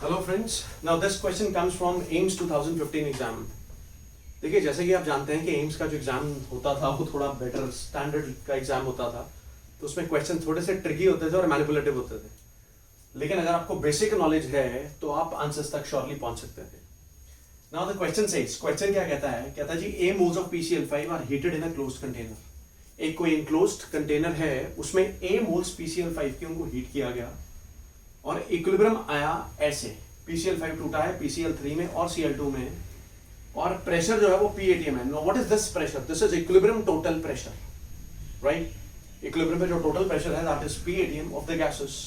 Hello friends, now this question comes from AIIMS 2015 exam. देखिए, जैसे कि आप जानते हैं कि एम्स का जो एग्जाम होता था वो थोड़ा बेटर स्टैंडर्ड का एग्जाम होता था, तो उसमें क्वेश्चन थोड़े से ट्रिकी होते थे और मैनिपुलेटिव होते थे। लेकिन अगर आपको बेसिक नॉलेज है तो आप आंसर्स तक श्योरली पहुंच सकते थे। Now the question says, question क्या कहता है? कहता है जी a moles of PCl5 are heated in a closed container. एक कोई इनक्लोज्ड कंटेनर है, उसमें ए मोल्स PCl5 के उनको हीट किया गया और इक्विलिब्रियम आया ऐसे, PCl5 टूटा है PCl3 में और Cl2 में, और प्रेशर जो है वो P80 है। No, what is this pressure? This is equilibrium total pressure, right? Equilibrium में जो टोटल प्रेशर है that is P80 of the gases.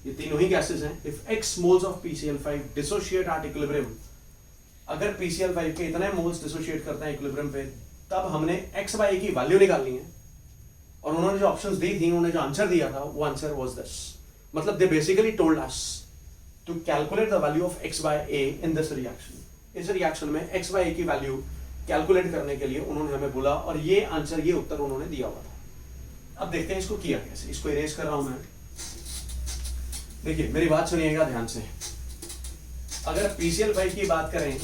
ये तीनों ही गैसेस हैं। If x moles of PCl5 dissociate at equilibrium, अगर PCl5 के इतने मोल्स डिसोशिएट करते हैं इक्विलिब्रियम पे, तब हमने x/a की वैल्यू निकालनी है। और उन्होंने जो ऑप्शंस दी थी, उन्होंने जो आंसर दिया था, वो आंसर वाज दिस। मतलब they basically told us to calculate the value of x/a in this reaction. इस रिएक्शन में x/a की वैल्यू कैलकुलेट करने के लिए उन्होंने हमें बोला, और ये आंसर, ये उत्तर उन्होंने दिया हुआ था। अब देखते हैं इसको किया कैसे। इसको इरेज कर रहा हूं मैं। देखिए, मेरी बात सुनिएगा ध्यान से। अगर PCl5 की बात करें,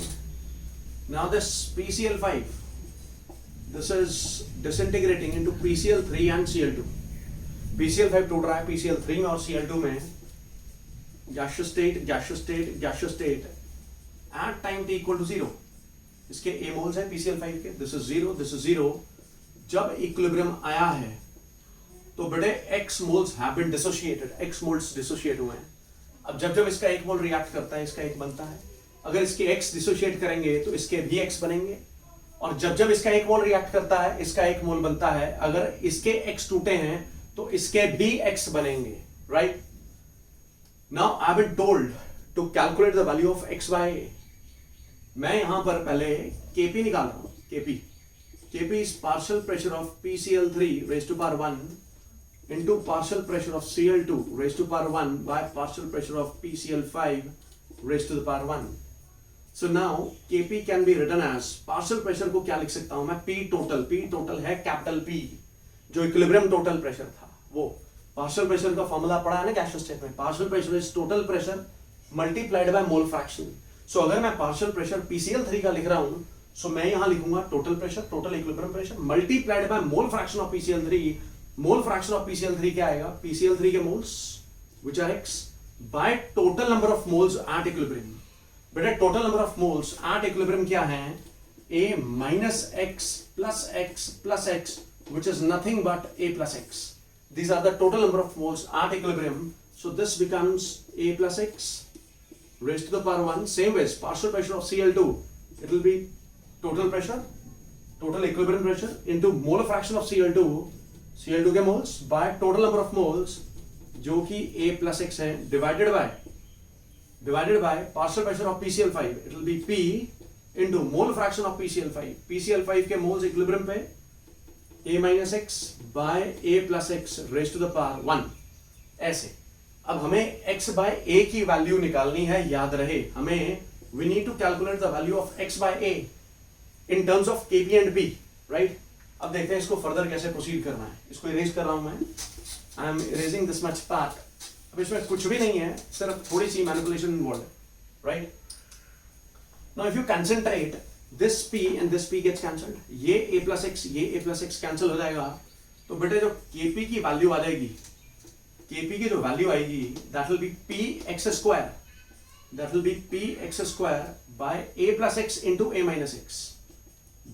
now this PCl5, this is disintegrating into PCl3 and Cl2। PCl5 टूट रहा है PCl3 में और Cl2 में, gaseous state at time t equal to 0। इसके a मोल्स है PCl5 के, दिस इज 0, दिस इज 0। जब इक्विलिब्रियम आया है तो बेटे x moles have been dissociated, x moles dissociate हुए हैं। अब जब जब इसका एक मोल रिएक्ट करता है, इसका एक बनता है। अगर इसके x डिसोशिएट करेंगे तो इसके भी x बनेंगे, और जब जब इसका एक मोल रिएक्ट करता है, इसका एक मोल बनता है। अगर इसके x टूटे हैं तो इसके भी x बनेंगे, right? Now I have been told to calculate the value of x/a। मैं यहां पर पहले Kp निकाल रहा हूं। Kp is partial pressure of PCl3 raise to power 1 into partial pressure of Cl2 raise to power 1 by partial pressure of PCl5 raise to the power 1। So now Kp can be written as, partial pressure को क्या लिख सकता हूं मैं? P total है capital P, जो equilibrium total pressure था। वो पार्शियल प्रेशर का फॉर्मूला पढ़ा है ना गैसियस स्टेट में। Partial pressure is total pressure multiplied by mole fraction. So अगर मैं पार्शियल प्रेशर PCl3 का लिख रहा हूं, सो मैं यहां लिखूंगा total pressure, total equilibrium pressure multiplied by mole fraction of PCl3। Mole fraction of PCl3 क्या आएगा? PCl3 के moles which are x by total number of moles at equilibrium. बेटा, total number of moles at equilibrium क्या है? a minus x plus x plus x, which is nothing but a plus x. These are the total number of moles at equilibrium. So this becomes a plus x raised to the power 1. Same way, partial pressure of Cl2, it will be total pressure, total equilibrium pressure into molar fraction of Cl2 के moles by total number of moles, जो कि a plus x है, divided by partial pressure of PCl5, it will be P into mole fraction of PCl5. PCl5 के moles equilibrium पे a minus x by a plus x raised to the power 1, ऐसे। अब हमें x by a की value निकालनी है। याद रहे, हमें we need to calculate the value of x by a in terms of Kp and P, right? अब देखते हैं इसको फर्दर कैसे प्रोसीड करना है। इसको इरेज कर रहा हूं मैं। I am erasing this much part. अब इसमें कुछ भी नहीं है, सिर्फ थोड़ी सी मैनिपुलेशन इन्वॉल्व है, right? Now if you concentrate, this P and this P gets cancelled. ये a plus x, ये a plus x कैंसिल हो जाएगा। तो बेटे, जो Kp की वैल्यू आ जाएगी, Kp की जो वैल्यू आएगी, that will be px square. That will be px square by a plus x into a minus x.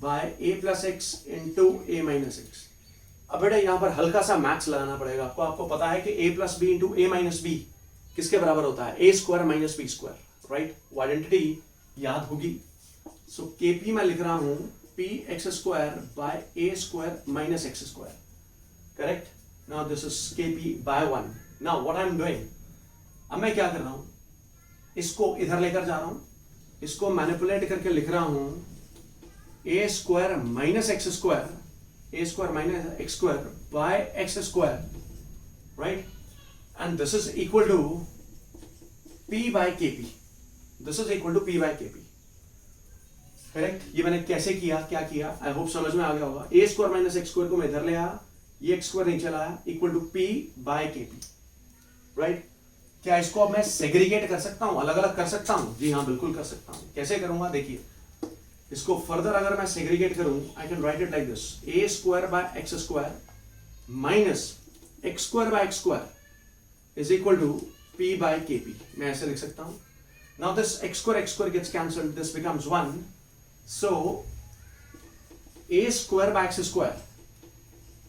By a plus x into a minus x. अब बेटे यहाँ पर हल्का सा मैथ्स लगाना पड़ेगा आपको। आपको पता है कि a plus b into a minus b किसके बराबर होता है? a square minus b square, right? वो आइडेंटिटी याद होगी। सो Kp मैं लिख रहा हूं px square by a square minus x square, correct? Now this is Kp by 1. Now what I am doing, अब मैं क्या कर रहा हूं? इसको इधर लेकर जा रहा हूं, इसको मैनिपुलेट करके लिख रहा हूं a square minus x square, a square minus x square by x square, right? And this is equal to p by Kp. This is equal to p by Kp. Correct? ये मैंने कैसे किया, क्या किया? आई होप समझ में आ गया होगा। a square minus X square को मैं इधर ले आया, ये एक्स स्क्वायर नीचे लाया, equal to p by Kp, right? क्या इसको अब मैं सेग्रीगेट कर सकता हूं, अलग अलग कर सकता हूं? जी हाँ, बिल्कुल कर सकता हूं। कैसे करूंगा देखिए, इसको फर्दर अगर मैं सेग्रीगेट करूं, I can write it like this, A square by x square minus X square by x square is equal to P by K P. मैं ऐसे लिख सकता हूं। Now this X square gets cancelled, this becomes 1, so A square by x square,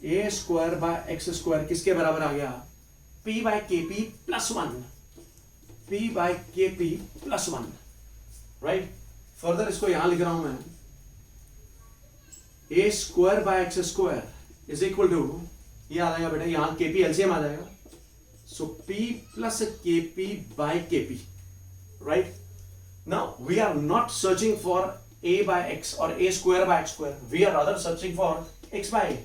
A square by x square किसके बराबर आ गया? P by K P plus 1, P by K P plus 1, right. Further इसको यहां लिख रहा हूं मैं, a square by x square is equal to, ये आ जाएगा बेटा, यहां के पी एलसीएम आ जाएगा, so P plus K P by K P, right. Now we are not searching for a by x और a square by x square, we are rather searching for x by a।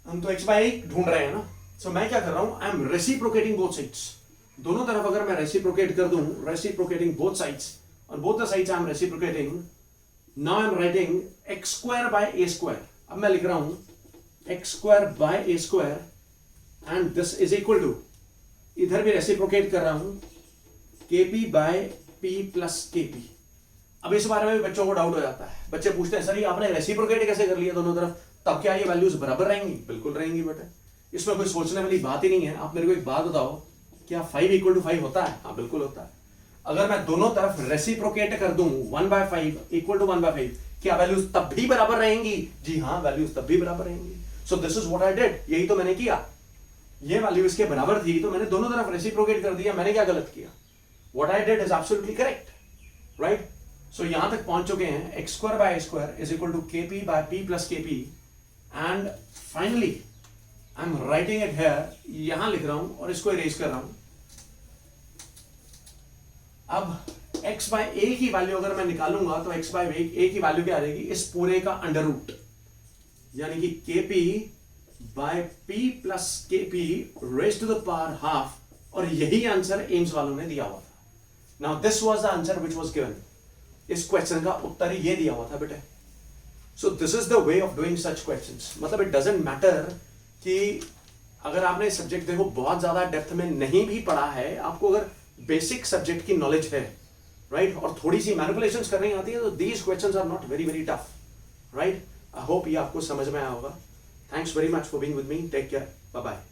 हम तो x by a ढूंढ रहे हैं ना। सो मैं क्या कर रहा हूं, I am reciprocating both sides. दोनों तरफ अगर मैं रेसिप्रोकेट कर दूं, रेसिप्रोकेटिंग बोथ साइड्स, और both the sides I am reciprocating, now I am writing x square by a square। अब मैं लिख रहा हूं x square by a square and this is equal to, इधर भी रेसिप्रोकेट कर रहा हूं, kp by p plus kp। अब इस बारे में भी बच्चों को डाउट हो जाता है, बच्चे पूछते हैं सर ये आपने रेसिप्रोकेट कैसे कर लिया दोनों तरफ, तब क्या ये वैल्यूज बराबर रहेंगी? बिल्कुल रहेंगी बेटा, इसमें कोई सोचने वाली बात ही नहीं है। आप मेरे को एक बात बताओ, क्या 5 इक्वल टू 5 होता है? हाँ बिल्कुल होता है। अगर मैं दोनों तरफ रेसिप्रोकेट कर दूं 1/5 इक्वल टू 1/5, क्या वैल्यूज तब भी बराबर रहेंगी? जी हाँ, वैल्यूज तब भी बराबर रहेंगी। सो this is what I did, यही तो मैंने किया। ये वैल्यू इसके बराबर थी तो मैंने दोनों तरफ रेसिप्रोकेट कर दिया। मैंने क्या गलत किया? What I did is absolutely correct, right. So यहां तक पहुंच चुके हैं, x square by square is equal to K P by P plus K P, and finally I am writing it here, यहां लिख रहा हूं और इसको इरेज कर रहा हूं। अब x बाय ए की वैल्यू अगर मैं निकालूंगा तो x बाय ए की वैल्यू क्या आ जाएगी? इस पूरे का अंडर रूट, यानी कि K P by P plus K P raise to the power half, और यही आंसर एम्स वालों ने दिया हुआ था। Now this was the answer which was given. इस क्वेश्चन का उत्तर ये दिया हुआ था बेटे। So this is the way of doing such questions. मतलब इट डजंट मैटर कि अगर आपने सब्जेक्ट देखो बहुत ज्यादा डेप्थ में नहीं भी पढ़ा है, आपको अगर बेसिक सब्जेक्ट की नॉलेज है, राइट, और थोड़ी सी मैनिपुलेशंस करनी आती है, तो these questions are not very very tough, right. I hope ये आपको समझ में आया होगा। Thanks very much for being with me, take care, bye bye.